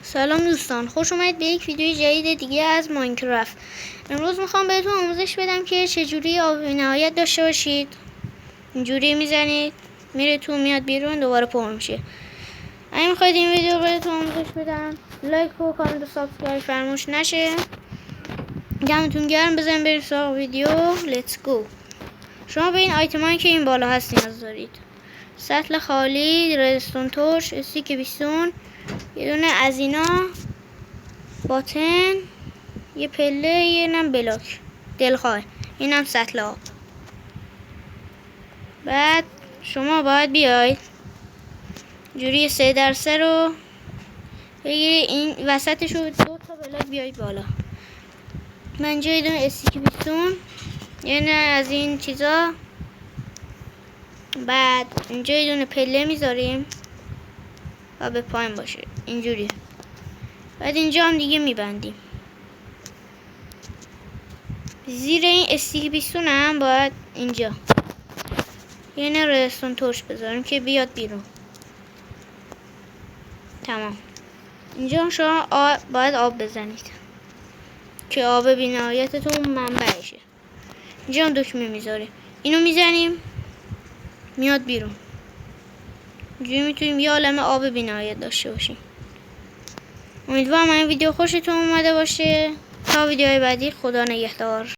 سلام دوستان، خوش اومد به یک ویدیو جدید دیگه از ماینکرافت. امروز میخوام بهتون آموزش بدم که چجوری آب نهایت داشته باشید. اینجوری میزنید میره تو، میاد بیرون، دوباره پر میشه. اگه میخواید این ویدیو رو بهتون آموزش بدم، لایک و کامنت و سابسکرایب فراموش نشه. دمتون گرم. بزنید بریم سراغ ویدیو. لیتس گو. شما به این آیتمایی که این بالا هست نیاز دارید: سطل خالی، ردستون تورچ، استیک بیستون، یه دونه از اینا، باتن، یه پله، یه نم بلاک دلخواه، اینم سطل آب. بعد شما باید بیاید جوری 3x3 رو بگیرید، این وسطش رو 2 تا بلاک بیاید بالا. من اینجا یه دونه استیک بیستون، یه نه از این چیزا. بعد اینجا یه دونه پله میذاریم و به پایین باشه اینجوری. بعد اینجا هم دیگه میبندیم. زیر این استیک بیستون هم باید اینجا یه نه ردستون تورچ بذاریم که بیاد بیرون. تمام. اینجا شما باید آب بزنید که آب بی‌نهایتتون منبعشه. اینجا هم دکمه میذاریم، اینو میزنیم میاد بیرون. اینجوری میتونیم یه عالمه آب بی‌نهایت داشته باشیم. امیدوارم این ویدیو خوشتون اومده باشه. تا ویدیوهای بعدی، خدا نگهدار.